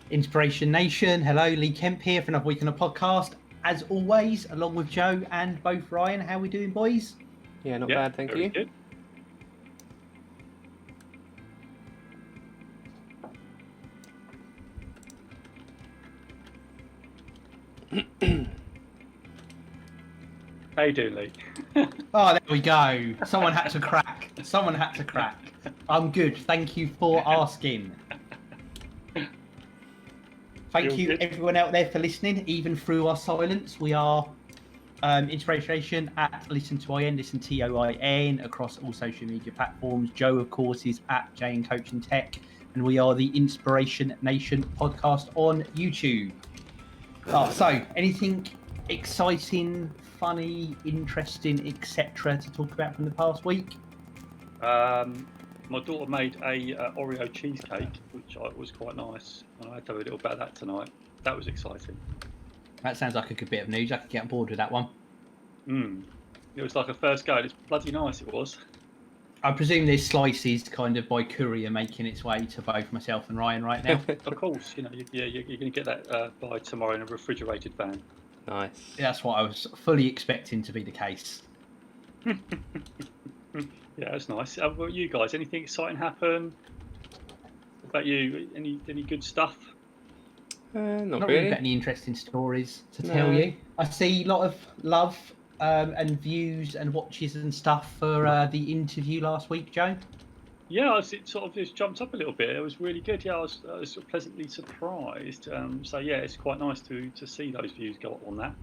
Inspiration Nation, hello, Lee Kemp here for another week on the podcast. As always, along with Joe and both Ryan. How we doing, boys? Yeah, not bad, thank you. Good. How you doing, Lee? Oh, there we go. Someone had to crack. I'm good. Thank you for asking. Thank you, everyone out there, for listening, even through our silence. We are Inspiration at Listen to IN, Listen TOIN, across all social media platforms. Joe, of course, is at J and Coaching Tech, and we are the Inspiration Nation podcast on YouTube. So, anything exciting, funny, interesting, etc. to talk about from the past week? My daughter made a Oreo cheesecake, which was quite nice. I had to have a little bit of that tonight. That was exciting. That sounds like a good bit of news. I could get on board with that one. It was like a first go. It's bloody nice, it was. I presume there's slices kind of by courier making its way to both myself and Ryan right now. Of course, you're going to get that by tomorrow in a refrigerated van. Nice. That's what I was fully expecting to be the case. Yeah, that's nice. What about you guys? Anything exciting happen? What about you? Any good stuff? Not really. Got any interesting stories to tell you. I see a lot of love and views and watches and stuff for the interview last week, Joe. Yeah, it sort of just jumped up a little bit. It was really good. Yeah, I was sort of pleasantly surprised. So yeah, it's quite nice to see those views go up on that.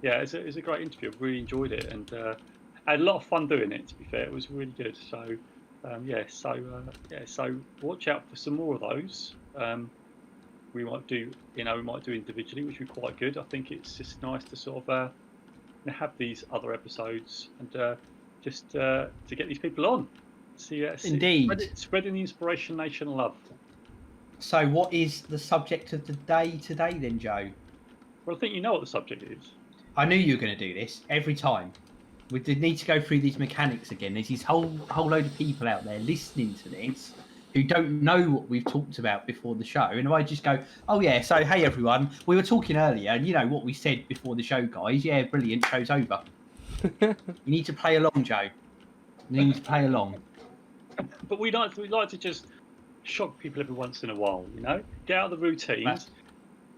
Yeah, it's a great interview. I really enjoyed it, and I had a lot of fun doing it. To be fair, it was really good. So so watch out for some more of those. We might do individually, which would be quite good. I think it's just nice to sort of have these other episodes and just to get these people on. Indeed. Spreading the Inspiration Nation love. So what is the subject of the day today then, Joe? Well, I think you know what the subject is. I knew you were going to do this every time. We did need to go through these mechanics again. There's this whole load of people out there listening to this who don't know what we've talked about before the show. And if I just go, oh yeah, so hey everyone, we were talking earlier and you know what we said before the show, guys. Yeah, brilliant, show's over. You need to play along, Joe. You need to play along. But we like to just shock people every once in a while, you know? Get out of the routines,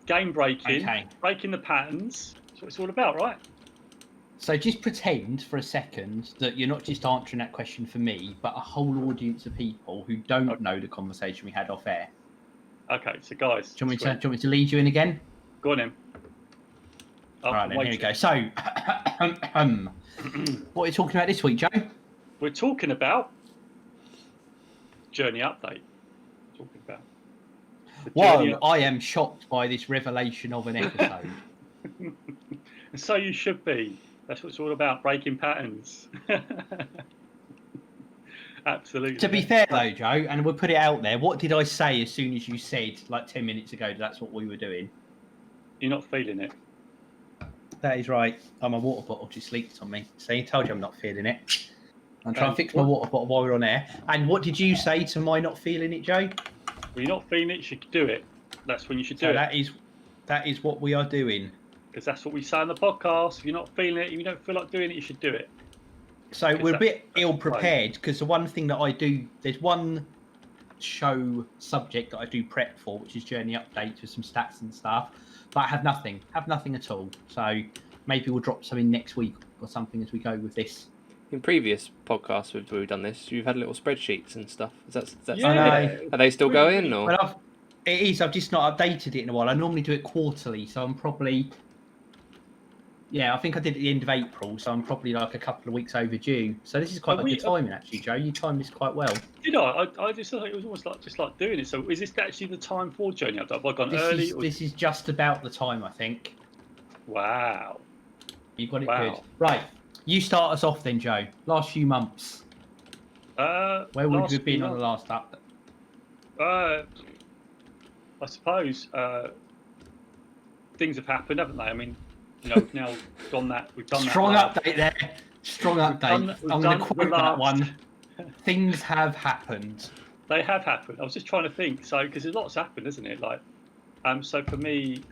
game breaking, breaking the patterns. That's what it's all about, right? So just pretend for a second that you're not just answering that question for me, but a whole audience of people who don't know the conversation we had off air. Okay, so guys... Do you want me to lead you in again? Go on in. All right, then, here we go. So, what are you talking about this week, Joe? We're talking about Journey Update. Talking about. Whoa, I am shocked by this revelation of an episode. So you should be. That's what it's all about, breaking patterns. Absolutely. To be fair, though, Joe, and we'll put it out there, what did I say as soon as you said, like 10 minutes ago, that's what we were doing? You're not feeling it. That is right. Oh, my water bottle just leaked on me. See, I told you I'm not feeling it. I'm trying to fix my water bottle while we're on air. And what did you say to my not feeling it, Joe? Well, you're not feeling it, you should do it. That's when you should do it. That is what we are doing. Because that's what we say on the podcast. If you're not feeling it, if you don't feel like doing it, you should do it. So we're a bit ill-prepared because the one thing that I do, there's one show subject that I do prep for, which is Journey Updates with some stats and stuff, but I have nothing at all. So maybe we'll drop something next week or something as we go with this. In previous podcasts where we've done this, you've had little spreadsheets and stuff. Is that are they still going? Or? Well, it is. I've just not updated it in a while. I normally do it quarterly, so I'm probably... Yeah, I think I did it at the end of April, so I'm probably like a couple of weeks overdue. So this is quite good timing, actually, Joe. You timed this quite well. You know, I just thought it was almost like doing it. So is this actually the time for Journey Update? Have I gone early? This is just about the time, I think. Wow. You got it good. Right. You start us off then, Joe. Last few months. Where would you have been on the last update? I suppose things have happened, haven't they? I mean, you know, we've now done that. We've done Strong that. update there. Strong update. I'm going to quote that one. Things have happened. They have happened. I was just trying to think. So, because a lot's happened, isn't it? Like, So for me,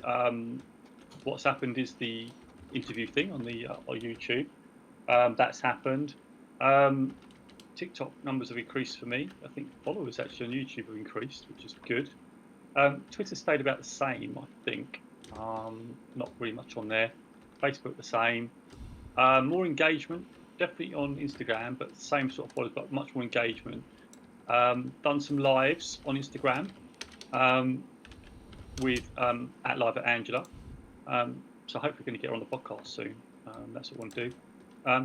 what's happened is the interview thing on YouTube. That's happened. TikTok numbers have increased for me. I think followers actually on YouTube have increased, which is good. Twitter stayed about the same, I think. Not really much on there. Facebook the same. More engagement, definitely on Instagram, but the same sort of followers, but much more engagement. Done some lives on Instagram with at Live at Angela. So hopefully going to get her on the podcast soon. That's what I want to do.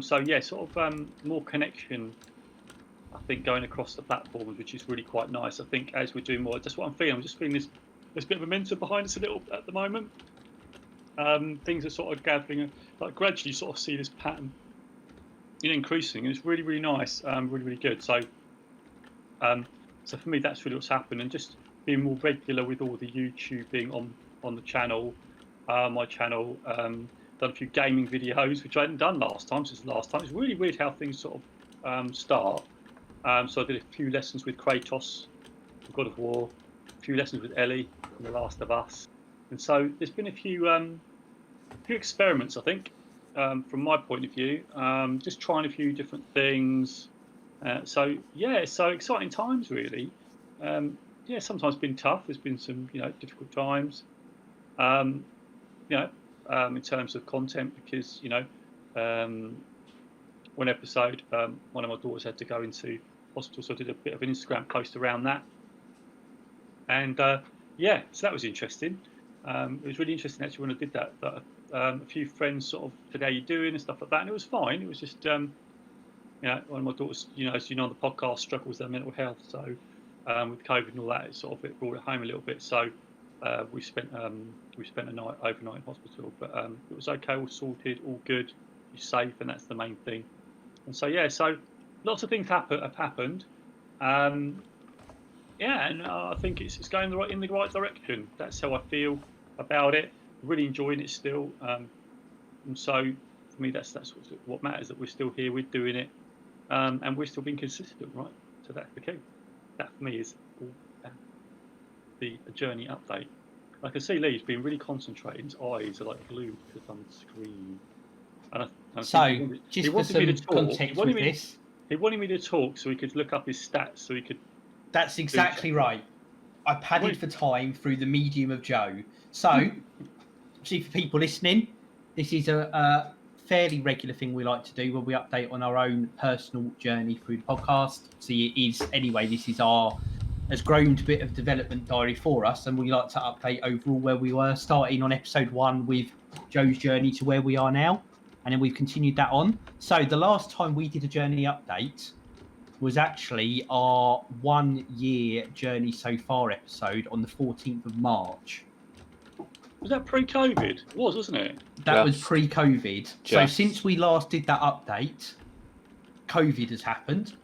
So yeah, sort of more connection, I think, going across the platforms, which is really quite nice. I think as we're doing more, that's what I'm feeling. I'm just feeling this bit of momentum behind us a little at the moment. Things are sort of gathering, like gradually sort of see this pattern, increasing, and it's really, really nice, really, really good. So, so for me, that's really what's happened, and just being more regular with all the YouTubing on the channel, my channel. Done a few gaming videos, which I hadn't done last time. Since the last time, it's really weird how things sort of start. So I did a few lessons with Kratos from God of War, a few lessons with Ellie from The Last of Us, and so there's been a few experiments, I think, from my point of view, just trying a few different things. So yeah, so exciting times really. Yeah, sometimes been tough. There's been some difficult times. In terms of content, because one episode, one of my daughters had to go into hospital, so I did a bit of an Instagram post around that, and yeah, so that was interesting. It was really interesting actually when I did that. A few friends sort of said, "How you doing?" and stuff like that, and it was fine. It was just one of my daughters, as you know, on the podcast, struggles with their mental health, so with COVID and all that, it brought it home a little bit. So we spent a night overnight in hospital, but it was okay, all sorted, all good, you're safe, and that's the main thing. And so yeah, so lots of things have happened. Yeah, and I think it's going in the right direction. That's how I feel about it. Really enjoying it still, and so for me, that's what matters. That we're still here, we're doing it, and we're still being consistent, right? So that's the key. That for me is all the journey update. I can see Lee's been really concentrating. His eyes are like glued to some screen. And so, just for some context with this, he wanted me to talk so he could look up his stats, so he could. That's exactly right. I padded for time through the medium of Joe. So, see, for people listening, this is a fairly regular thing we like to do where we update on our own personal journey through the podcast. See, it is anyway. This is has grown to a bit of development diary for us, and we like to update overall where we were, starting on episode 1 with Joe's journey to where we are now, and then we've continued that on. So the last time we did a journey update was actually our 1 year journey so far episode on the 14th of March. Was that pre-COVID? It was, wasn't it? That was pre-COVID. So since we last did that update, COVID has happened,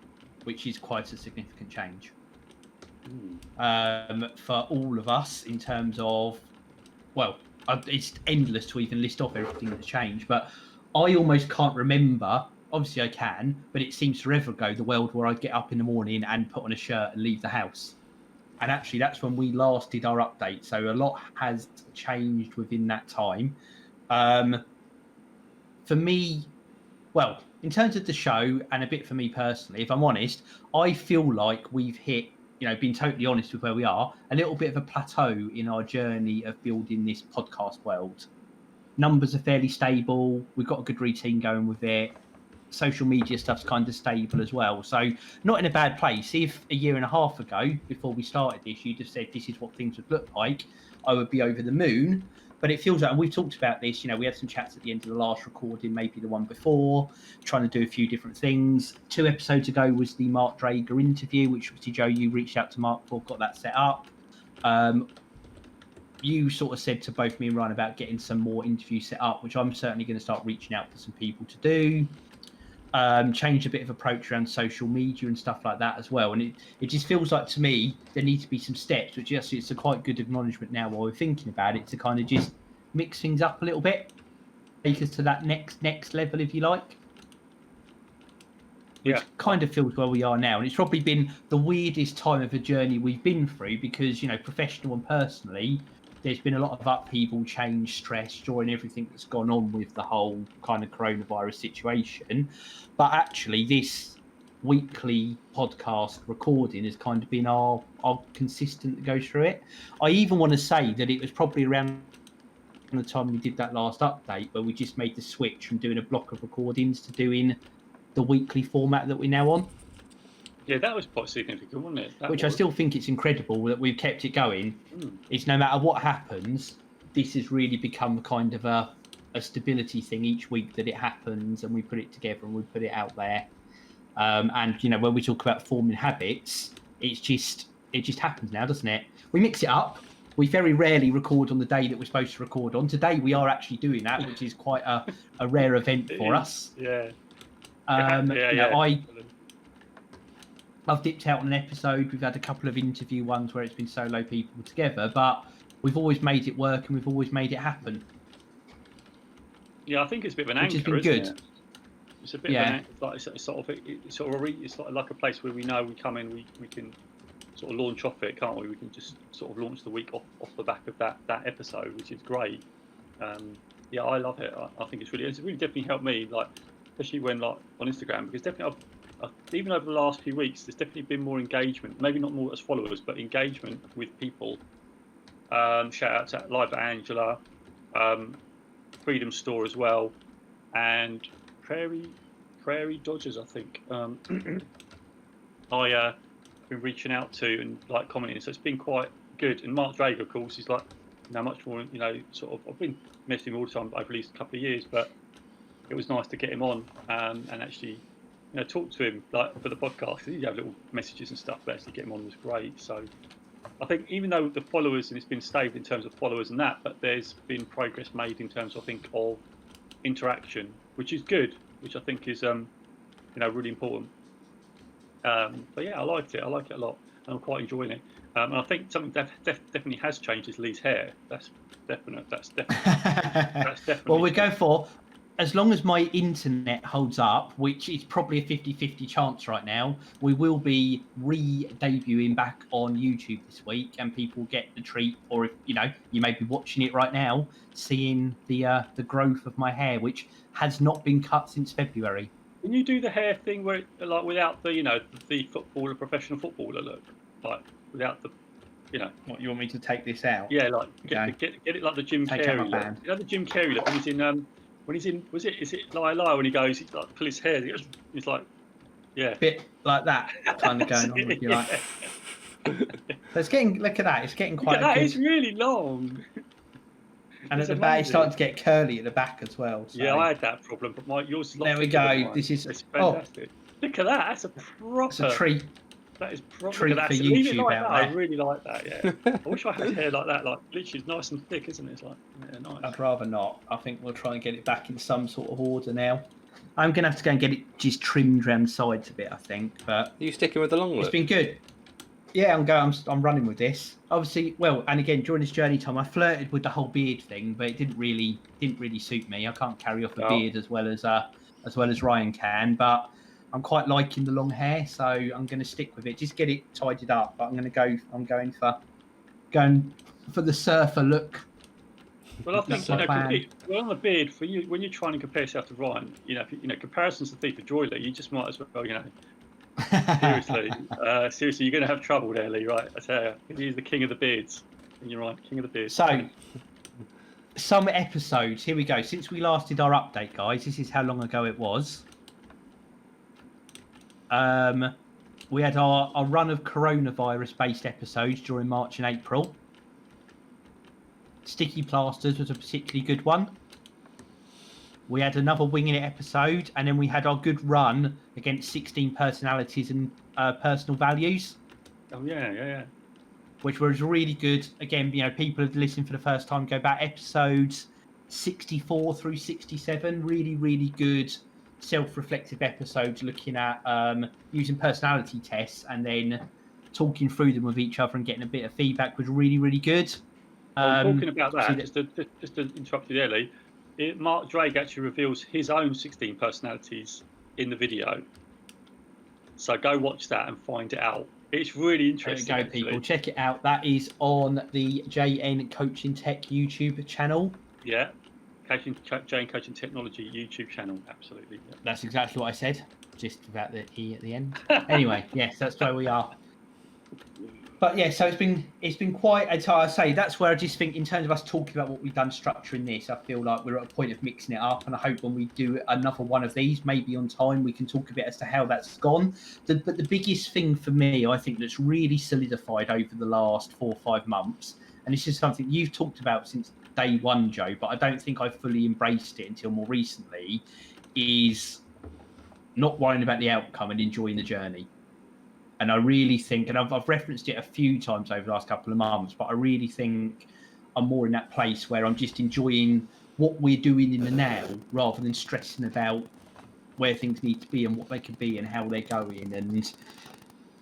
which is quite a significant change. For all of us in terms of, well, it's endless to even list off everything that's changed, but I almost can't remember. Obviously I can, but it seems forever ago, the world where I'd get up in the morning and put on a shirt and leave the house. And actually that's when we last did our update. So a lot has changed within that time. For me, well, in terms of the show and a bit for me personally, if I'm honest, I feel like we've hit, being totally honest with where we are, a little bit of a plateau in our journey of building this podcast world. Numbers are fairly stable. We've got a good routine going with it. Social media stuff's kind of stable as well. So not in a bad place. If a year and a half ago, before we started this, you'd have said this is what things would look like, I would be over the moon. But it feels like, and we've talked about this, we had some chats at the end of the last recording, maybe the one before, trying to do a few different things. 2 episodes ago was the Mark Drager interview, which obviously, Joe, you reached out to Mark for, got that set up. You sort of said to both me and Ryan about getting some more interviews set up, which I'm certainly going to start reaching out to some people to do. Change a bit of approach around social media and stuff like that as well. And it just feels like, to me, there needs to be some steps, which it's a quite good acknowledgement now while we're thinking about it, to kind of just mix things up a little bit, take us to that next level, if you like. Which kind of feels where we are now. And it's probably been the weirdest time of a journey we've been through because, professional and personally, there's been a lot of upheaval, change, stress during everything that's gone on with the whole kind of coronavirus situation. But actually, this weekly podcast recording has kind of been our consistent to go through it. I even want to say that it was probably around the time we did that last update where we just made the switch from doing a block of recordings to doing the weekly format that we're now on. Yeah, that was quite significant, wasn't it? Which I still think it's incredible that we've kept it going. It's no matter what happens, this has really become kind of a stability thing each week that it happens, and we put it together and we put it out there. And you know, when we talk about forming habits, it just happens now, doesn't it? We mix it up. We very rarely record on the day that we're supposed to record on. Today we are actually doing that, which is quite a rare event for us. Yeah. I've dipped out on an episode. We've had a couple of interview ones where it's been solo people together, but we've always made it work and we've always made it happen. Yeah, I think it's a bit of an anchor, which has been isn't good. It? It's a bit of an anchor. It's like a place where we know we come in, we can sort of launch off it, can't we? We can just sort of launch the week off the back of that episode, which is great. Yeah, I love it. I think it's really definitely helped me, like especially when like on Instagram, because definitely even over the last few weeks, there's definitely been more engagement. Maybe not more as followers, but engagement with people. Shout out to Live at Angela, Freedom Store as well, and Prairie Dodgers, I think. I been reaching out to and like commenting, so it's been quite good. And Mark Drager, of course, is like much more, sort of. I've been messaging him all the time over these couple of years, but it was nice to get him on and actually talk to him like for the podcast. You have little messages and stuff, but actually get him on was great. So I think even though the followers, and it's been stable in terms of followers and that, but there's been progress made in terms, I think, of interaction, which is good, which I think is really important. But yeah, I like it a lot, and I'm quite enjoying it. And I think something that definitely has changed is Lee's hair. That's definite. That's definitely. Well, we go for, as long as my internet holds up, which is probably a 50-50 chance right now, we will be re-debuting back on YouTube this week, and people get the treat, or if you may be watching it right now, seeing the growth of my hair, which has not been cut since February. Can you do the hair thing where, like, without the the professional footballer look, like without the, What, you want me to take this out? Yeah, like get it like the Jim Carrey look. The Jim Carrey look when he's in is it Lie Lie when he goes, he's like pull his hair, he's like, yeah, bit like that kind of going on, if you like. So it's getting, look at that, it's getting quite. That is really long. And at the back, it's starting to get curly at the back as well. So. Yeah, I had that problem, but yours is there we go. This is fantastic. Look at that. That's a proper. It's a treat. That is proper. Treat for YouTube like out that. there. I really like that. Yeah. I wish I had hair like that. Like literally, it's nice and thick, isn't it? It's like nice. I'd rather not. I think we'll try and get it back in some sort of order now. I'm gonna have to go and get it just trimmed around the sides a bit, I think. But Are you sticking with the long look? It's been good. Yeah, I'm running with this. Obviously, well, and again during this journey time, I flirted with the whole beard thing, but it didn't really suit me. I can't carry off a beard as well as Ryan can, but I'm quite liking the long hair, so I'm going to stick with it. Just get it tidied up. But I'm going for the surfer look. Well, I think on the beard for you when you're trying to compare yourself to Ryan, comparisons to thief of joy, Lee, you just might as well, seriously, you're going to have trouble there, Lee. Right? I tell you, he's the king of the beards. And you're right, king of the beards. So, some episodes. Here we go. Since we last did our update, guys, this is how long ago it was. We had our run of coronavirus-based episodes during March and April. Sticky Plasters was a particularly good one. We had another Winging It episode, and then we had our good run against 16 personalities and personal values. Oh yeah. Which was really good. Again, people have listened for the first time. Go back episodes 64 through 67. Really, really good self-reflective episodes looking at using personality tests and then talking through them with each other and getting a bit of feedback was really, really good. Talking about that, just to interrupt you there, Lee. Mark Drake actually reveals his own 16 personalities in the video. So go watch that and find it out. It's really There interesting. we go, people. Check it out. That is on the JN Coaching Tech YouTube channel. Yeah. JN Coaching Technology YouTube channel. Absolutely. Yeah. That's exactly what I said, just without the E at the end. Anyway, yes, that's where we are. But yeah, so it's been quite, as I say, that's where I just think in terms of us talking about what we've done structuring this, I feel like we're at a point of mixing it up, and I hope when we do another one of these, maybe on time, we can talk a bit as to how that's gone. But the biggest thing for me, I think, that's really solidified over the last 4 or 5 months, and this is something you've talked about since day one, Joe, but I don't think I fully embraced it until more recently, is not worrying about the outcome and enjoying the journey. And I really think, and I've referenced it a few times over the last couple of months, but I really think I'm more in that place where I'm just enjoying what we're doing in the now rather than stressing about where things need to be and what they could be and how they're going. And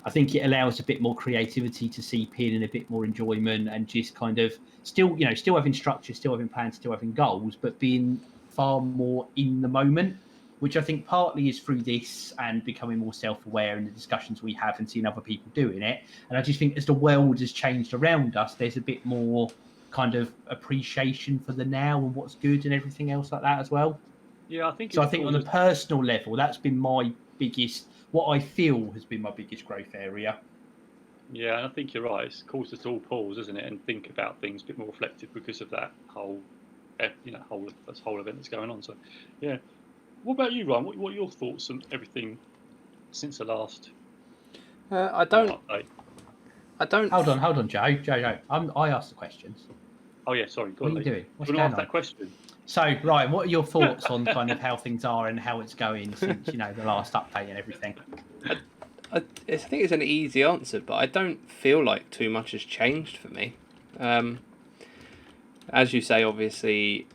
I think it allows a bit more creativity to seep in and a bit more enjoyment, and just kind of still having structure, still having plans, still having goals, but being far more in the moment, which I think partly is through this and becoming more self-aware in the discussions we have and seeing other people doing it. And I just think as the world has changed around us, there's a bit more kind of appreciation for the now and what's good and everything else like that as well. Yeah, I think. So I think on a personal level, that's been my biggest, what I feel has been my biggest growth area. Yeah, and I think you're right. It's caused us to all pause, isn't it, and think about things a bit more reflective because of that whole event that's going on. So, yeah. What about you, Ryan? What are your thoughts on everything since the last? I don't. Hold on, Joe. I asked the questions. Oh yeah, sorry. What are you doing? What's going on? Ask that question. So, Ryan, what are your thoughts on kind of how things are and how it's going since the last update and everything? I think it's an easy answer, but I don't feel like too much has changed for me. As you say, obviously,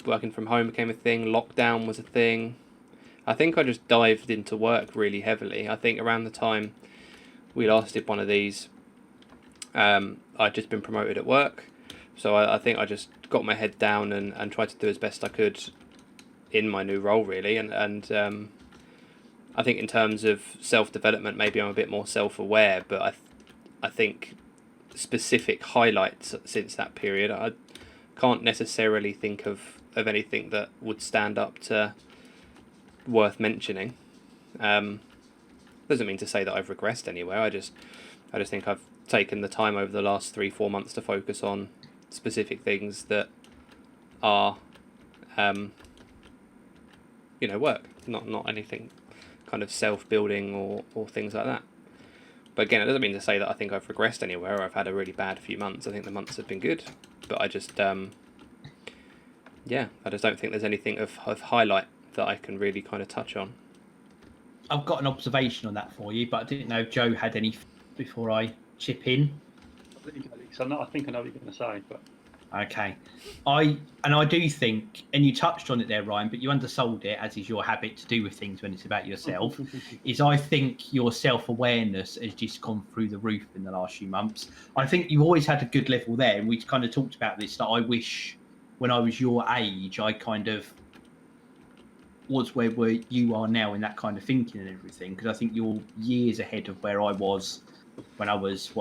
working from home became a thing. Lockdown was a thing. I think I just dived into work really heavily. I think around the time we last did one of these, I'd just been promoted at work. So I think I just got my head down and tried to do as best I could in my new role, really. And I think in terms of self-development, maybe I'm a bit more self-aware, but I think specific highlights since that period, I can't necessarily think of anything that would stand up to worth mentioning. Doesn't mean to say that I've regressed anywhere. I just think I've taken the time over the last 3-4 months to focus on specific things that are work, not anything kind of self-building or things like that. But again, it doesn't mean to say that I think I've regressed anywhere or I've had a really bad few months. I think the months have been good, but I just I just don't think there's anything of highlight that I can really kind of touch on. I've got an observation on that for you, but I didn't know if Joe had any before I chip in. I think I know what you're going to say, but okay. I do think, and you touched on it there, Ryan, but you undersold it, as is your habit to do with things when it's about yourself, is I think your self-awareness has just gone through the roof in the last few months. I think you always had a good level there, and we kind of talked about this, that I wish when I was your age, I kind of was where you are now in that kind of thinking and everything, because I think you're years ahead of where I was when I was,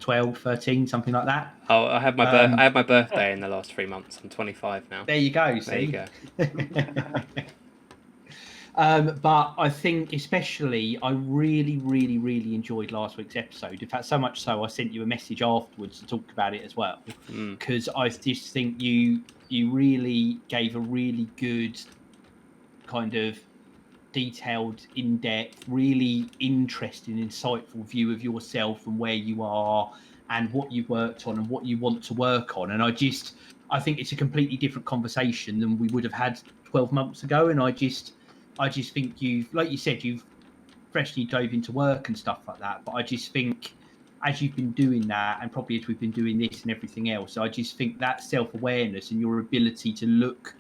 12, 13, something like that. Oh, I had my birthday in the last 3 months. I'm 25 now. There you go. See? There you go. But I think especially I really, really, really enjoyed last week's episode. In fact, so much so I sent you a message afterwards to talk about it as well, because I just think you really gave a really good kind of detailed, in-depth, really interesting, insightful view of yourself and where you are and what you've worked on and what you want to work on. And I think it's a completely different conversation than we would have had 12 months ago. And I just think like you said, you've freshly dove into work and stuff like that. But I just think as you've been doing that, and probably as we've been doing this and everything else, I just think that self-awareness and your ability to look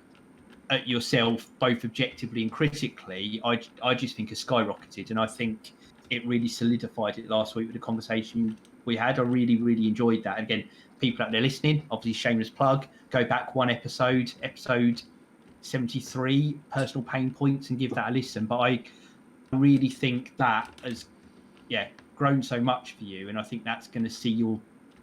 at yourself both objectively and critically, I just think has skyrocketed. And I think it really solidified it last week with the conversation we had. I really, really enjoyed that. And again, people out there listening, obviously shameless plug, go back one episode 73, personal pain points, and give that a listen. But really think that has grown so much for you, and I think that's going to see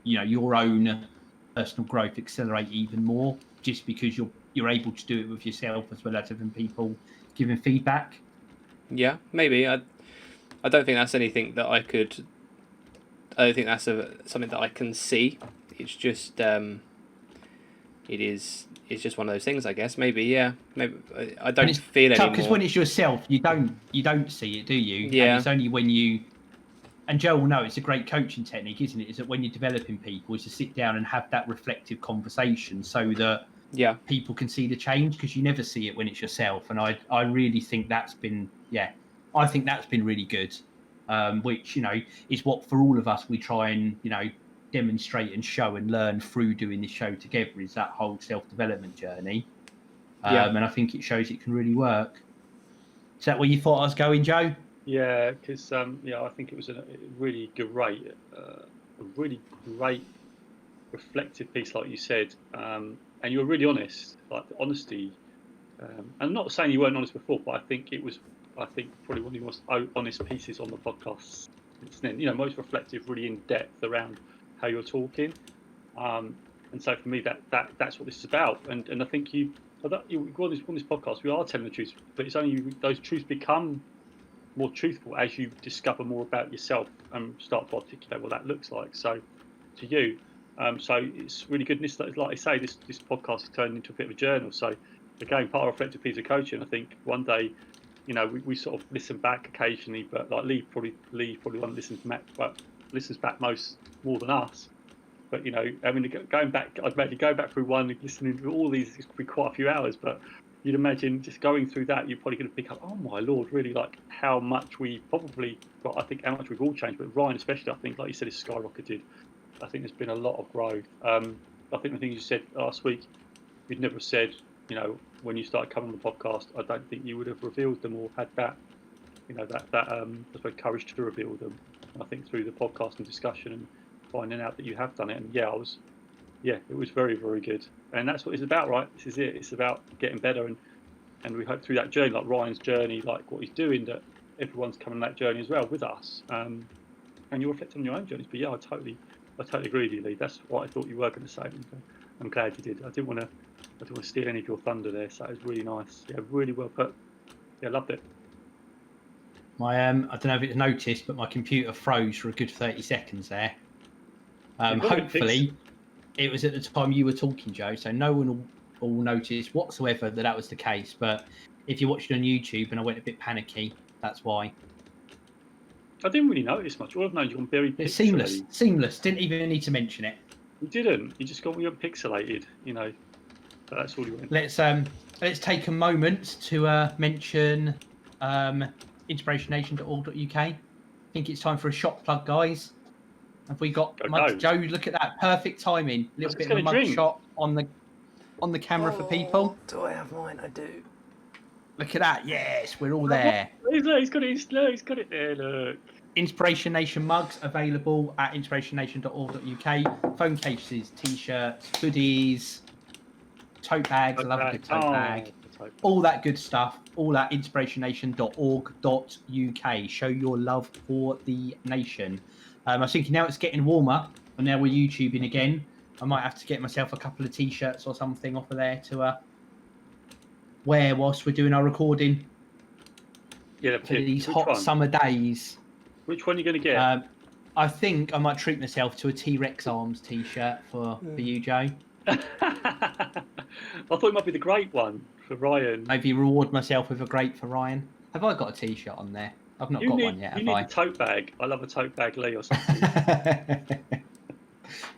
your own personal growth accelerate even more, just because you're able to do it with yourself as well as having people giving feedback. Yeah, maybe. I don't think that's anything that I could. I don't think that's something that I can see. It's just it's just one of those things, I guess. Maybe, yeah. Maybe I don't feel anymore. Because when it's yourself, you don't see it, do you? Yeah. And it's only when you. And Joe will know it's a great coaching technique, isn't it? Is that when you're developing people, is to sit down and have that reflective conversation so that people can see the change, because you never see it when it's yourself. And I really think that's been really good, which is what for all of us we try and demonstrate and show and learn through doing this show together, is that whole self-development journey. And I think it shows it can really work. Is that where you thought I was going, Joe? Yeah, because I think it was a really great, reflective piece, like you said, and you were really honest. Like the honesty, and I'm not saying you weren't honest before, but I think probably one of the most honest pieces on the podcast since then. Most reflective, really in depth around how you're talking, and so for me that's what this is about. And I think you on this podcast we are telling the truth, but it's only those truths become more truthful as you discover more about yourself and start to articulate what that looks like. So to you, so it's really good. And this, like I say, this podcast has turned into a bit of a journal. So again, part of reflective piece of coaching. I think one day, we sort of listen back occasionally, but like Lee probably one listens back more than us. But going back, I'd maybe go back through one, listening to all these, it could be quite a few hours, but you'd imagine just going through that, you're probably going to pick up, oh my Lord, really, like how much we probably got. I think how much we've all changed, but Ryan especially, I think, like you said, it's skyrocketed. I think there's been a lot of growth. I think the thing you said last week, you'd never said, when you started coming on the podcast, I don't think you would have revealed them or had that, I suppose, courage to reveal them. And I think through the podcast and discussion and finding out that you have done it, and it was very, very good. And that's what it's about, right? This is it. It's about getting better, and we hope through that journey, like Ryan's journey, like what he's doing, that everyone's coming on that journey as well with us. And you reflect on your own journeys. But yeah, I totally agree with you, Lee. That's what I thought you were going to say. I'm glad you did. I didn't want to steal any of your thunder there. So it was really nice. Yeah, really well put. Yeah, loved it. I don't know if it's noticed, but my computer froze for a good 30 seconds there. Hopefully, it was at the time you were talking, Joe, so no one will notice whatsoever that was the case. But if you watched it on YouTube and I went a bit panicky, that's why. I didn't really notice much. All I've known is you're very pixelated. It's seamless. Didn't even need to mention it. You didn't. You just got pixelated, But that's all you went. Let's take a moment to mention inspirationnation.org.uk. I think it's time for a shot plug, guys. Have we got Joe? Look at that, perfect timing. A little bit of a mug shot on the camera for people. Do I have mine? I do. Look at that. Yes, we're all there. He's got it there. Look. Inspiration Nation mugs available at inspirationnation.org.uk. Phone cases, t-shirts, hoodies, tote bags. I love a good tote bag. All that good stuff. All at inspirationnation.org.uk. Show your love for the nation. I was thinking now it's getting warmer, and now we're YouTubing again. I might have to get myself a couple of t-shirts or something off of there to wear whilst we're doing our recording. Yeah, for these hot summer days. Which one are you going to get? I think I might treat myself to a T-Rex Arms t-shirt for you, Joe. I thought it might be the grape one for Ryan. Maybe reward myself with a grape for Ryan. Have I got a t-shirt on there? I've not got one yet, have I? You need a tote bag. I love a tote bag, Lee, or something.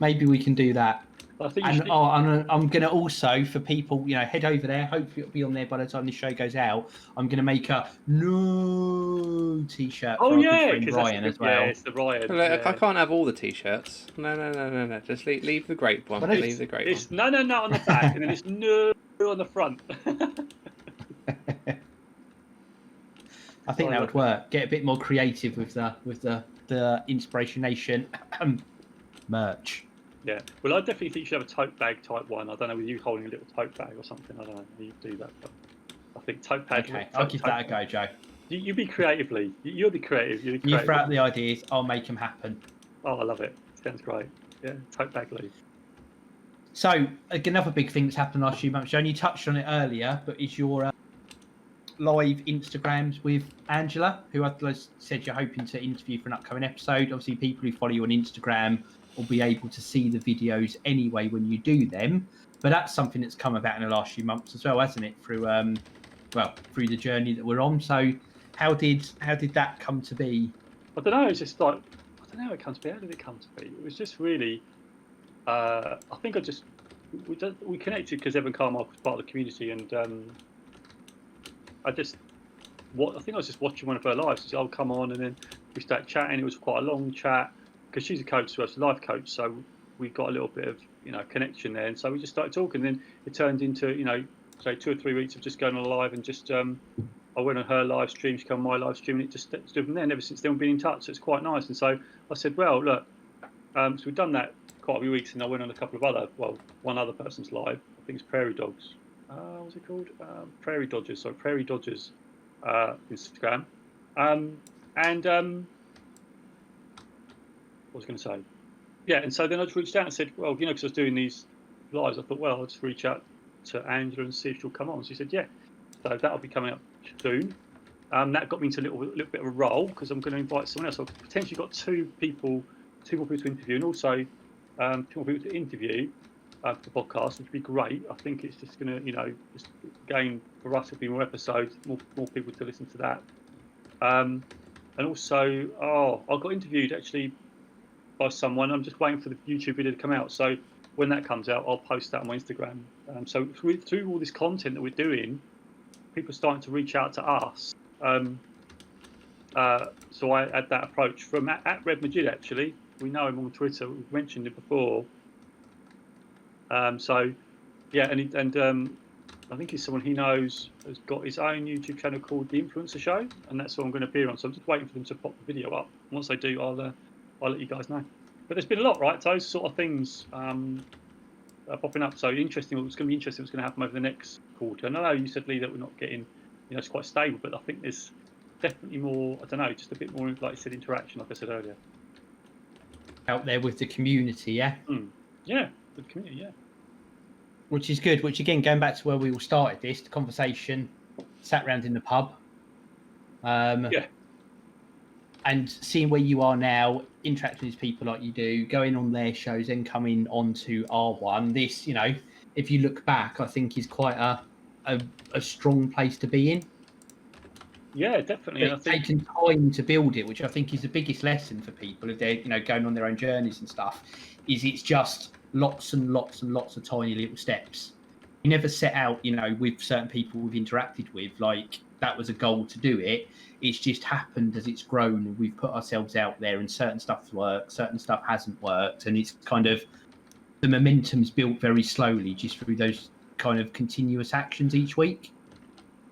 Maybe we can do that. I think I'm going to also, for people, head over there. Hopefully it'll be on there by the time this show goes out. I'm going to make a no t-shirt for our good friend Ryan as well. Yeah, it's the Ryan. Look, I can't have all the t-shirts. No. Just leave the grape one. Leave the grape one. No on the back, and then it's no on the front. I think that would work. Get a bit more creative with the Inspiration Nation merch. Yeah, well, I definitely think you should have a tote bag type one. I don't know, with you holding a little tote bag or something. I don't know how you do that, but I think tote bag. Okay, I'll give that a go, Joe. You be creatively. You're the creative. You're the You creative. throw out the ideas, I'll make them happen. Oh, I love it. Sounds great. Yeah, Tote Bag League. So, another big thing that's happened last few months, Joan, you touched on it earlier, but is your live Instagrams with Angela, who I said you're hoping to interview for an upcoming episode. Obviously, people who follow you on Instagram will be able to see the videos anyway when you do them. But that's something that's come about in the last few months as well, hasn't it? Through through the journey that we're on. So, how did that come to be? I don't know. It's just like I don't know how it comes to be. How did it come to be? It was just really. I think we connected because Evan Carmichael was part of the community, and I think I was just watching one of her lives. She said, "Oh, come on," and then we started chatting. It was quite a long chat because she's a coach, so she's a life coach. So we got a little bit of connection there, and so we just started talking. Then it turned into say 2 or 3 weeks of just going on live and just I went on her live stream, she came on my live stream, and it just stood from there. And ever since then, we've been in touch. So it's quite nice. And so I said, well, look, so we've done that quite a few weeks, and I went on a couple of one other person's live. I think it's Prairie Dogs. What's it called? Prairie Dodgers. Sorry, Prairie Dodgers Instagram. What was I going to say? Yeah, and so then I just reached out and said, well, because I was doing these lives, I thought, well, I'll just reach out to Angela and see if she'll come on. She said, yeah. So that'll be coming up soon. That got me into a little bit of a role because I'm going to invite someone else. So I've potentially got two more people to interview, and also 2 more people to interview for the podcast, which would be great. I think it's just going to, just again for us, it'll be more episodes, more people to listen to that. And also, I got interviewed actually by someone. I'm just waiting for the YouTube video to come out. So when that comes out, I'll post that on my Instagram. So through all this content that we're doing, people are starting to reach out to us. So I had that approach from at Red Majid, actually. We know him on Twitter. We've mentioned it before. So, yeah, and I think he's someone he knows has got his own YouTube channel called The Influencer Show, and that's what I'm going to appear on. So I'm just waiting for them to pop the video up. Once they do, I'll let you guys know. But there's been a lot, right? Those sort of things are popping up. So interesting. It's going to be interesting what's going to happen over the next quarter. And I know you said, Lee, that we're not getting, it's quite stable, but I think there's definitely more, I don't know, just a bit more, like I said, interaction, like I said earlier. Out there with the community, yeah? Yeah, with the community, yeah. Which is good, which again, going back to where we all started this, the conversation, sat around in the pub. Yeah. And seeing where you are now, interacting with people like you do, going on their shows, then coming on to R1. This, if you look back, I think is quite a strong place to be in. Yeah, definitely. It's taken time to build it, which I think is the biggest lesson for people if they're going on their own journeys and stuff. Is it's just lots and lots and lots of tiny little steps. You never set out, with certain people we've interacted with, like that was a goal to do it. It's just happened as it's grown, and we've put ourselves out there, and certain stuff's worked, certain stuff hasn't worked, and it's kind of the momentum's built very slowly just through those kind of continuous actions each week.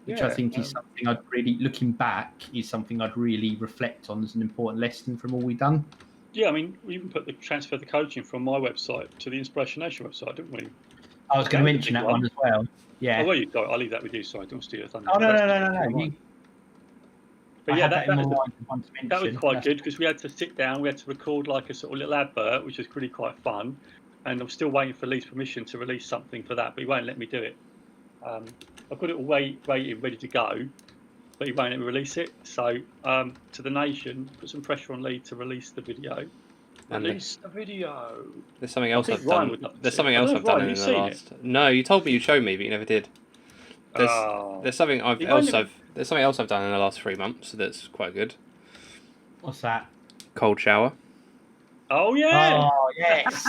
Which I think is something I'd really, looking back, is something I'd really reflect on as an important lesson from all we've done. Yeah, I mean, we even put the transfer the coaching from my website to the Inspiration Nation website, didn't we? I was going to mention that one as well. Yeah. Oh, well, sorry, I'll leave that with you. Sorry, don't steal your thunder. Oh, no. But yeah, that was quite good because we had to sit down, we had to record like a sort of little advert, which was really quite fun. And I'm still waiting for Lee's permission to release something for that, but he won't let me do it. I've got it all waiting, ready to go, but he won't let me release it. So, to the nation, put some pressure on Lee to release the video. Release the video. There's something else I've done. There's something else I've done in the last. No, you told me you'd show me, but you never did. There's something else I've done in the last 3 months that's quite good. What's that? Cold shower. Oh yeah. Oh yes.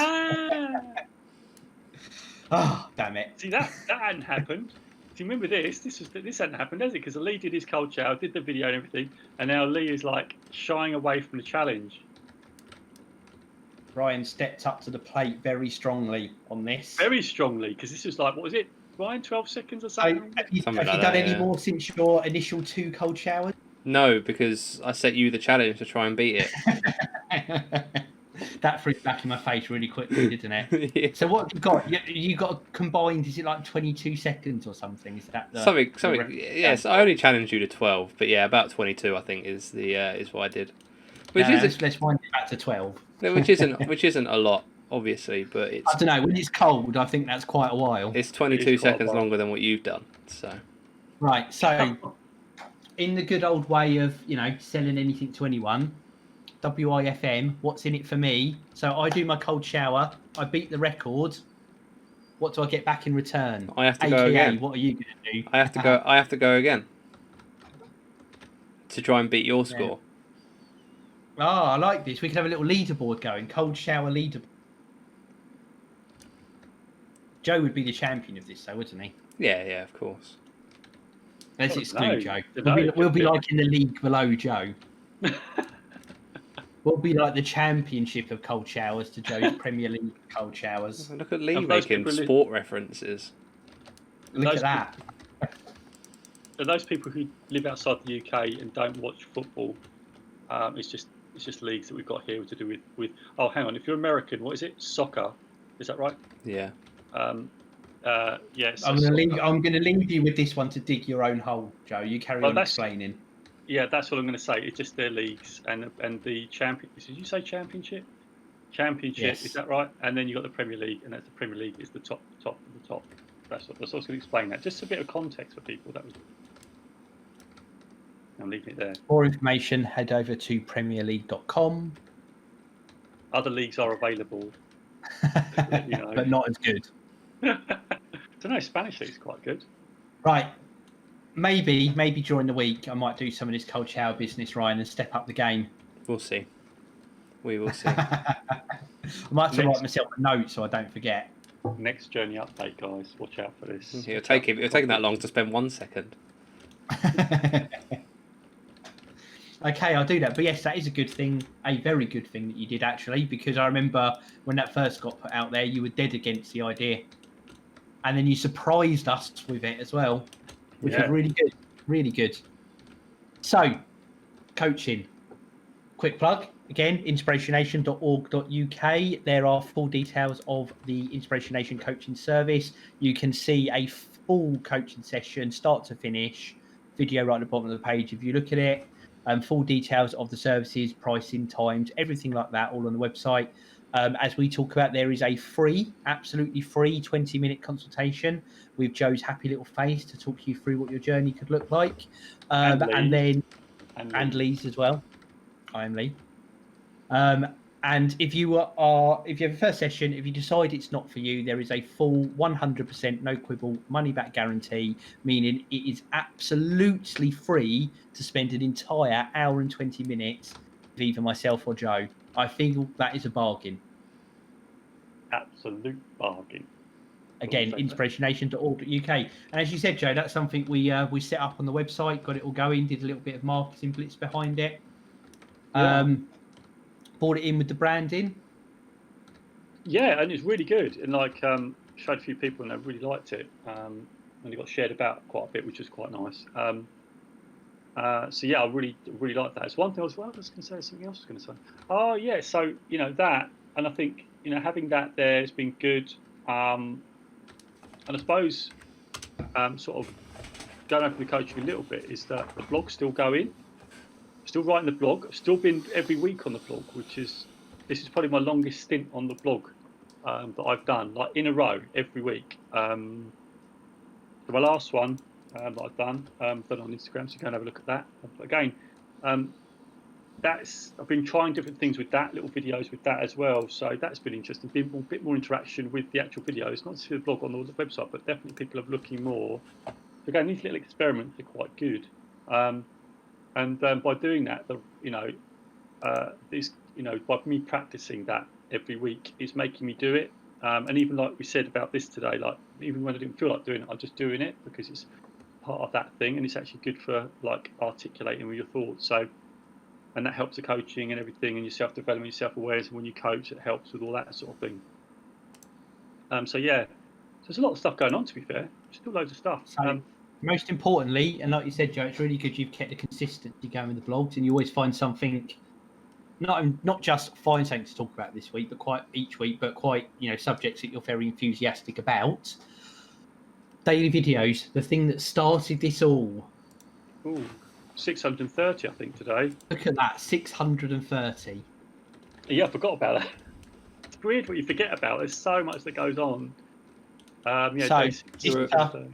Oh damn it! See that hadn't happened. Do you remember this? This hadn't happened, has it? Because Lee did his cold shower, did the video and everything, and now Lee is like shying away from the challenge. Ryan stepped up to the plate very strongly on this. Very strongly, because this was like, what was it, Ryan? 12 seconds or something? Have you done any more since your initial 2 cold showers? No, because I set you the challenge to try and beat it. That threw back in my face really quickly, didn't it? Yeah. So what have you got? You got combined. Is it like 22 seconds or something? Is that the Something. record? Yes, I only challenged you to 12, but yeah, about 22, I think, is what I did. Which No, is let's wind it back to 12. which isn't a lot, obviously, but I don't know. When it's cold, I think that's quite a while. it's 22 seconds longer than what you've done. So Right. So, in the good old way of selling anything to anyone, WIFM. What's in it for me? So I do my cold shower. I beat the record. What do I get back in return? I have to AKA, go again. What are you going to do? I have to go. I have to go again to try and beat your score. Oh, I like this. We could have a little leaderboard going. Cold shower leaderboard. Joe would be the champion of this, though, wouldn't he? Yeah, of course. Let's exclude Joe. No, We'll be like in the league below Joe. We'll be like the championship of cold showers to Joe's Premier League cold showers. Look at Lee And those making people sport references. Look at that. For those people who live outside the UK and don't watch football, it's just leagues that we've got here to do with. Oh, hang on. If you're American, what is it? Soccer, is that right? Yeah. Yes. I'm going to leave you with this one to dig your own hole, Joe. You carry on explaining. Yeah, that's what I'm going to say. It's just their leagues and the champion. Did you say championship? Championship, Yes. Is that right? And then you have got the Premier League, and that's the Premier League is the top of the top. That's what I was going to explain that. Just a bit of context for people. That was. I'm leaving it there. For more information, head over to premierleague.com. Other leagues are available, but not as good. I don't know. Spanish league's quite good. Right. Maybe during the week I might do some of this cold shower business, Ryan, and step up the game. We'll see. We will see. I might have to write myself a note so I don't forget. Next journey update, guys. Watch out for this. It'll take that long to spend 1 second. Okay, I'll do that. But yes, that is a good thing, a very good thing that you did actually, because I remember when that first got put out there, you were dead against the idea. And then you surprised us with it as well, which was really good. Really good. So, coaching. Quick plug. Again, inspirationation.org.uk. There are full details of the Inspiration Nation coaching service. You can see a full coaching session, start to finish, video right at the bottom of the page if you look at it. Full details of the services, pricing, times, everything like that, all on the website. As we talk about, there is a absolutely free 20-minute consultation with Joe's happy little face to talk you through what your journey could look like. And Lee's as well. I'm Lee. And if you have a first session, if you decide it's not for you, there is a full 100% no quibble money back guarantee, meaning it is absolutely free to spend an entire hour and 20 minutes with either myself or Joe. I feel that is a bargain. Absolute bargain. Again, inspirationnation.org.uk. And as you said, Joe, that's something we set up on the website, got it all going, did a little bit of marketing blitz behind it. Yeah. Brought it in with the branding. Yeah, and it's really good. And showed a few people and they really liked it. And it got shared about quite a bit, which was quite nice. So yeah, I really like that. It's one thing I was going to say something else. I was going to say. Oh yeah, so that, and I think having that there has been good. And I suppose sort of going over the coaching a little bit is that the blog's still going. Still writing the blog. I've still been every week on the blog, this is probably my longest stint on the blog that I've done, like in a row every week. So my last one that I've done on Instagram, so you can have a look at that. But again, I've been trying different things with that, little videos with that as well. So that's been interesting. A bit more interaction with the actual videos, not just the blog on the website, but definitely people are looking more. So again, these little experiments are quite good. And by doing that, by me practicing that every week, it's making me do it. And even like we said about this today, like even when I didn't feel like doing it, I'm just doing it because it's part of that thing, and it's actually good for like articulating with your thoughts. So, and that helps the coaching and everything, and your self-development, your self-awareness. And when you coach, it helps with all that sort of thing. So yeah, so there's a lot of stuff going on. To be fair, still loads of stuff. Most importantly, and like you said, Joe, it's really good you've kept the consistency going with the blogs, and you always find something not just find something to talk about this week, but quite each week, but quite subjects that you're very enthusiastic about. Daily videos, the thing that started this all. Ooh, 630, I think, today. Look at that, 630. Yeah, I forgot about that. It's weird what you forget about. There's so much that goes on. So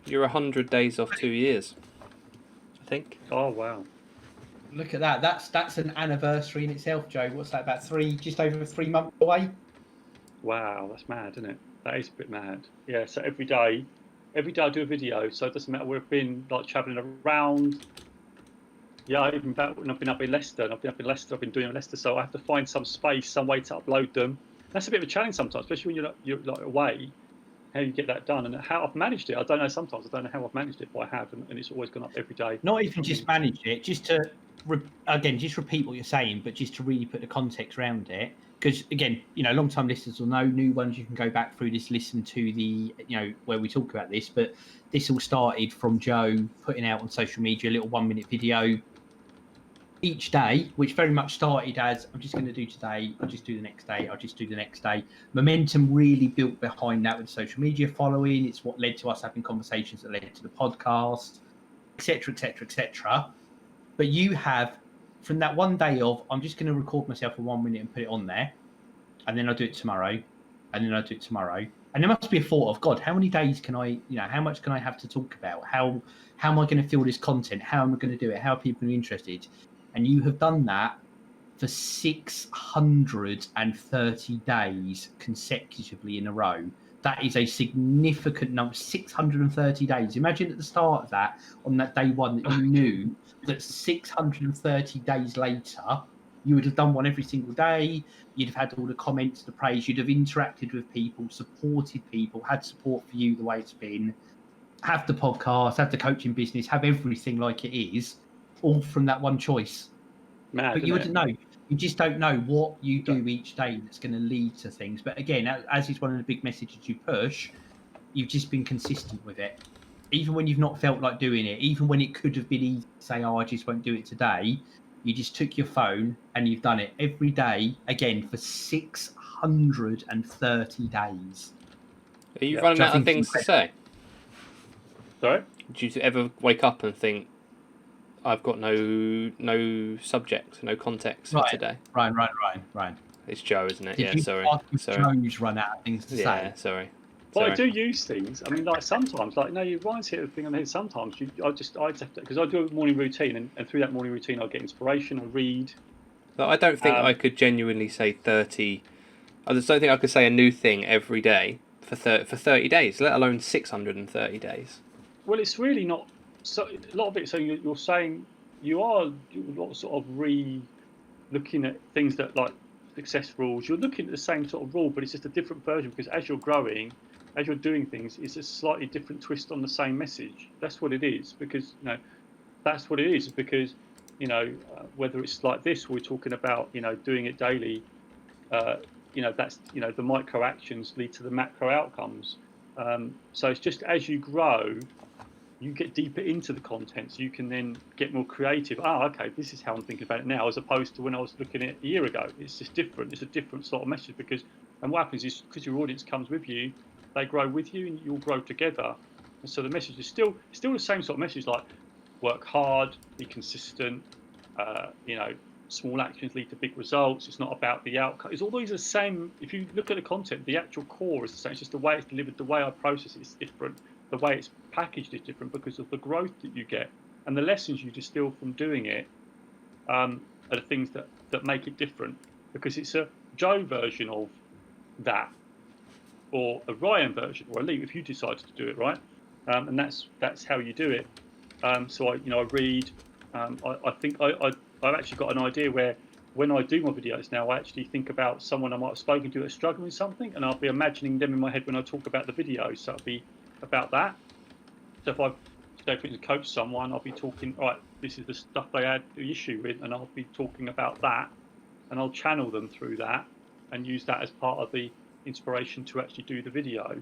you're 100 days off 2 years, I think. Oh wow! Look at that. That's an anniversary in itself, Joe. What's that? About just over 3 months away. Wow, that's mad, isn't it? That is a bit mad. Yeah. So every day I do a video. So it doesn't matter where I've been, like travelling around. Yeah, even back when I've been up in Leicester. I've been doing Leicester. So I have to find some space, some way to upload them. That's a bit of a challenge sometimes, especially when you're like away. How you get that done and how I've managed it, I don't know. Sometimes I don't know how I've managed it, but I have, and it's always gone up every day. Not even just managed it, just to just repeat what you're saying, but just to really put the context around it. Because again, long-time listeners will know. New ones, you can go back through this, listen to the where we talk about this. But this all started from Joe putting out on social media a little 1-minute video each day, which very much started as I'm just going to do today, I'll just do the next day, I'll just do the next day. Momentum really built behind that with social media following. It's what led to us having conversations that led to the podcast, etc., etc., etc. But you have, from that one day of I'm just going to record myself for 1 minute and put it on there, and then I'll do it tomorrow, and then I'll do it tomorrow. And there must be a thought of, God, how many days can I, how much can I have to talk about? How am I going to fill this content? How am I going to do it? How are people going to be interested? And you have done that for 630 days consecutively in a row. That is a significant number, 630 days. Imagine at the start of that, on that day one, that you knew that 630 days later, you would have done one every single day. You'd have had all the comments, the praise. You'd have interacted with people, supported people, had support for you the way it's been, have the podcast, have the coaching business, have everything like it is, all from that one choice. Mad, but you wouldn't know. You just don't know what you do each day that's going to lead to things. But again, as is one of the big messages you push, you've just been consistent with it. Even when you've not felt like doing it, even when it could have been easy to say, oh, I just won't do it today, you just took your phone and you've done it every day, again, for 630 days. Are you running out of things to say? Sorry? Did you ever wake up and think, I've got no subject, no context for today? Right. It's Joe, isn't it? Did you sorry. Joe's run out of things to say? Yeah, sorry. Well, I do use things. I mean, like sometimes, like, no, you want to hit the thing on the head. Sometimes I just have to, because I do a morning routine, and through that morning routine, I get inspiration, I read. But I don't think I could genuinely say 30. I just don't think I could say a new thing every day for 30 days, let alone 630 days. Well, it's really not. So a lot of it. So you're saying you are sort of looking at things that like success rules. You're looking at the same sort of rule, but it's just a different version because as you're growing, as you're doing things, it's a slightly different twist on the same message. That's what it is, because that's what it is, because whether it's like this, we're talking about doing it daily. That's the micro actions lead to the macro outcomes. So it's just as you grow, you get deeper into the content, so you can then get more creative. Okay, this is how I'm thinking about it now, as opposed to when I was looking at it a year ago. It's just different. It's a different sort of message and what happens is because your audience comes with you, they grow with you, and you'll grow together. And so the message is still the same sort of message, like work hard, be consistent. Small actions lead to big results. It's not about the outcome. It's always the same. If you look at the content, the actual core is the same. It's just the way it's delivered, the way I process it is different. The way it's packaged is different because of the growth that you get and the lessons you distill from doing it are the things that make it different, because it's a Joe version of that, or a Ryan version, or a Lee if you decided to do it right, and that's how you do it. So I read. I think I've actually got an idea where when I do my videos now, I actually think about someone I might have spoken to that's struggling with something, and I'll be imagining them in my head when I talk about the video. So it'll be about that. So if I say, for instance, coach someone, I'll be talking, all right, this is the stuff they had the issue with, and I'll be talking about that, and I'll channel them through that and use that as part of the inspiration to actually do the video.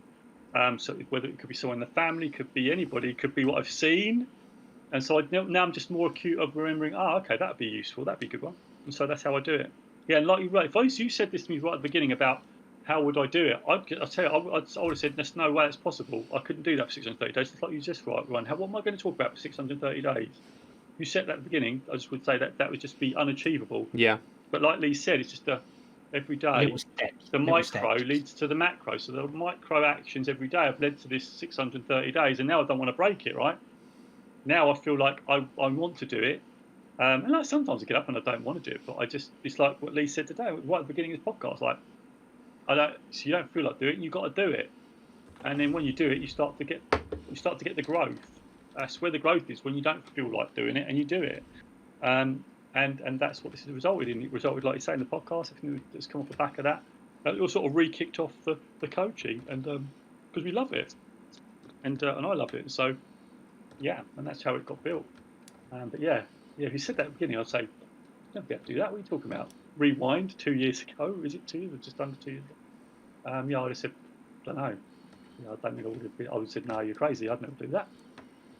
So whether it could be someone in the family, could be anybody, it could be what I've seen. And so now I'm just more acute of remembering, okay, that'd be useful, that'd be a good one. And so that's how I do it. Yeah, and like you said this to me right at the beginning about how would I do it, I'll tell you, I would have said there's no way it's possible. I couldn't do that for 630 days. It's like you just right, Ryan. What am I going to talk about for 630 days? You said that at the beginning. I just would say that would just be unachievable. Yeah. But like Lee said, it's just every day. Little steps. The little micro steps. leads to the macro. So the micro actions every day have led to this 630 days, and now I don't want to break it. Right now, I feel like I want to do it. And like sometimes I get up and I don't want to do it, but it's like what Lee said today, right at the beginning of this podcast. Like so you don't feel like doing it, you got to do it, and then when you do it, you start to get the growth. That's where the growth is, when you don't feel like doing it and you do it. And that's what this has resulted in. It resulted, like you say, in the podcast. Everything that's come off the back of that. It all sort of re-kicked off the coaching, and because we love it, and I love it. So yeah, and that's how it got built. But yeah, if you said that at the beginning, I'd say, you don't be able to do that. What are you talking about? Rewind 2 years ago? Is it 2 years or just under 2 years ago? Yeah, I'd have said, I don't know. I don't think I would have said, no, you're crazy. I'd never do that.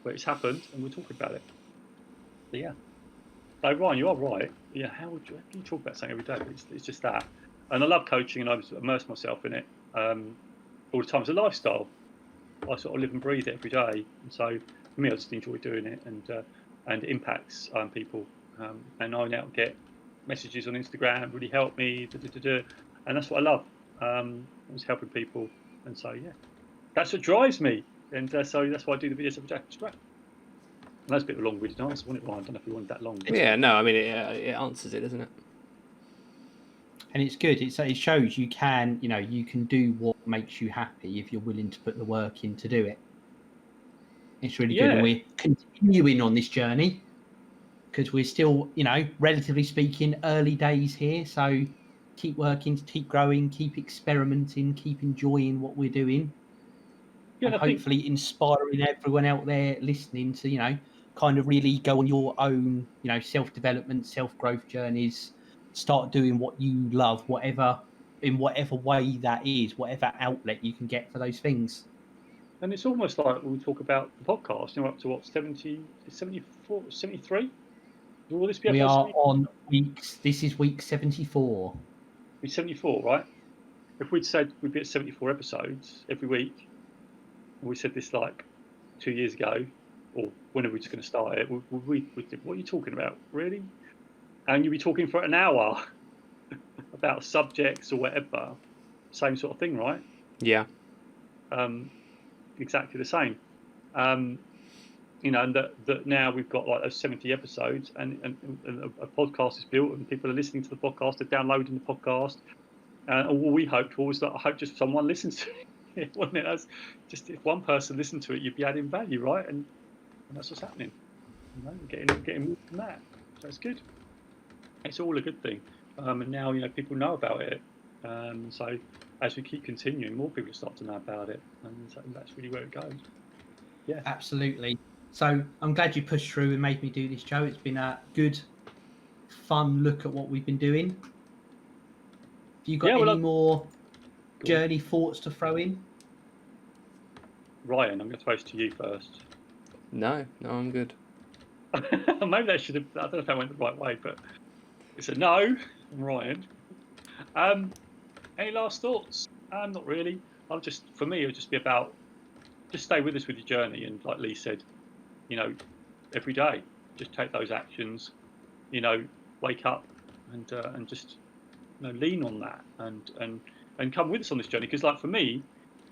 But it's happened, and we're talking about it. But yeah. So Ryan, you are right. Yeah, how can you talk about something every day? It's just that. And I love coaching, and I immerse myself in it all the time. It's a lifestyle. I sort of live and breathe it every day. And so for me, I just enjoy doing it, and it impacts people. And I now get messages on Instagram, really help me, and that's what I love. It's helping people, and so yeah, that's what drives me, and so that's why I do the videos every day. It's great. And that's a bit of a long-winded answer, wasn't it, Ryan? I don't know if you wanted that long. Yeah, no, I mean it answers it, doesn't it? And it's good. It shows you can do what makes you happy if you're willing to put the work in to do it. It's really good, and we're continuing on this journey because we're still, relatively speaking, early days here. So keep working, keep growing, keep experimenting, keep enjoying what we're doing, and hopefully inspiring everyone out there listening to, kind of really go on your own, self-development, self-growth journeys. Start doing what you love, in whatever way that is, whatever outlet you can get for those things. And it's almost like when we talk about the podcast, up to what, 70, 74, 73? Will this be we are 74? On weeks. This is week 74. Week 74, right? If we'd said we'd be at 74 episodes every week, and we said this like 2 years ago, or when are we just going to start it? What are you talking about, really? And you'd be talking for an hour about subjects or whatever. Same sort of thing, right? Yeah. Exactly the same. And that now we've got like those 70 episodes, and a podcast is built, and people are listening to the podcast, they're downloading the podcast. And all we hoped for was that I hope just someone listens to it, wasn't it? That's just, if one person listened to it, you'd be adding value, right? And that's what's happening. Getting more than that. So it's good. It's all a good thing. And now people know about it. So as we keep continuing, more people start to know about it, and so that's really where it goes. Yeah, absolutely. So I'm glad you pushed through and made me do this, Joe. It's been a good, fun look at what we've been doing. Have you got any more journey thoughts to throw in? Ryan, I'm going to throw this to you first. No, I'm good. Maybe that should have. I don't know if that went the right way, but it's a no from Ryan. Any last thoughts? Not really. For me, it would just be about, just stay with us with your journey, and like Lee said, every day, just take those actions. Wake up and just lean on that, and come with us on this journey. Because like for me,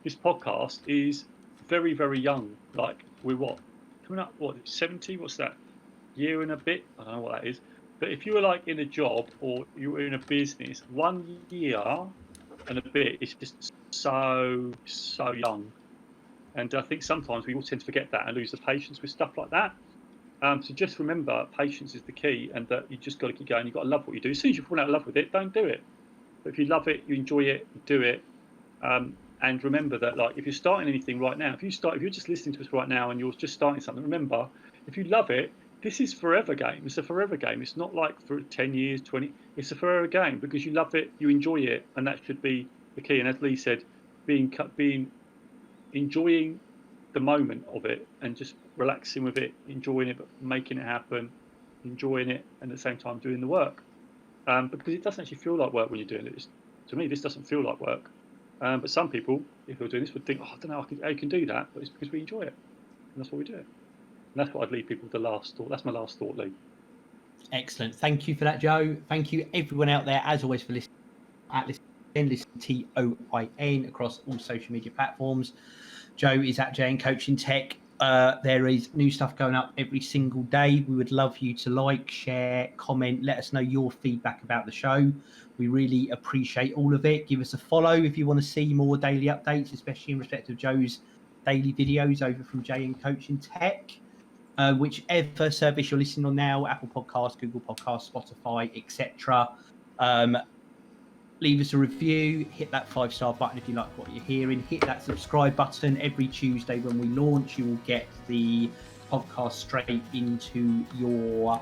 this podcast is very, very young. Like we're coming up 70? What's that? Year and a bit? I don't know what that is. But if you were like in a job or you were in a business, 1 year and a bit is just so young. And I think sometimes we all tend to forget that and lose the patience with stuff like that. So just remember, patience is the key, and that you just got to keep going. You've got to love what you do. As soon as you fall out of love with it, don't do it. But if you love it, you enjoy it, do it. And remember that, like, if you're starting anything right now, if you're just listening to us right now and you're just starting something, remember, if you love it, this is forever game. It's a forever game. It's not like for 10 years, 20. It's a forever game because you love it, you enjoy it, and that should be the key. And as Lee said, enjoying the moment of it and just relaxing with it, enjoying it, but making it happen, enjoying it, and at the same time doing the work. because it doesn't actually feel like work when you're doing it. To me, this doesn't feel like work. But some people, if you're doing this, would think, oh, I don't know how you can do that, but it's because we enjoy it. And that's what we do. And that's what I'd leave people with the last thought. That's my last thought, Lee. Excellent. Thank you for that, Joe. Thank you, everyone out there, as always, for listening. Listen TOIN across all social media platforms. Joe is at JN Coaching Tech. There is new stuff going up every single day. We would love you to like, share, comment, let us know your feedback about the show. We really appreciate all of it. Give us a follow if you want to see more daily updates, especially in respect of Joe's daily videos over from JN Coaching Tech. Whichever service you're listening on now, Apple Podcasts, Google Podcasts, Spotify, etc. Leave us a review, hit that 5-star button if you like what you're hearing, hit that subscribe button. Every Tuesday when we launch, you will get the podcast straight into your, I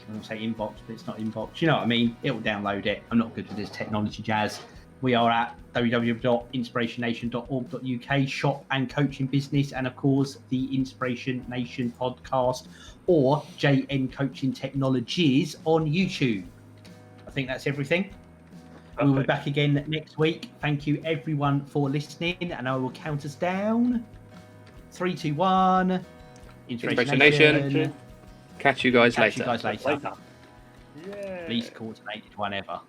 won't say inbox, but it's not inbox. You know what I mean? It will download it. I'm not good with this technology jazz. We are at www.inspirationnation.org.uk, shop and coaching business, and of course the Inspiration Nation podcast or JN Coaching Technologies on YouTube. I think that's everything. Perfect. We'll be back again next week. Thank you everyone for listening, and I will count us down. 3, 2, 1. Inspiration Nation. Catch you guys later. Later. Least coordinated one ever.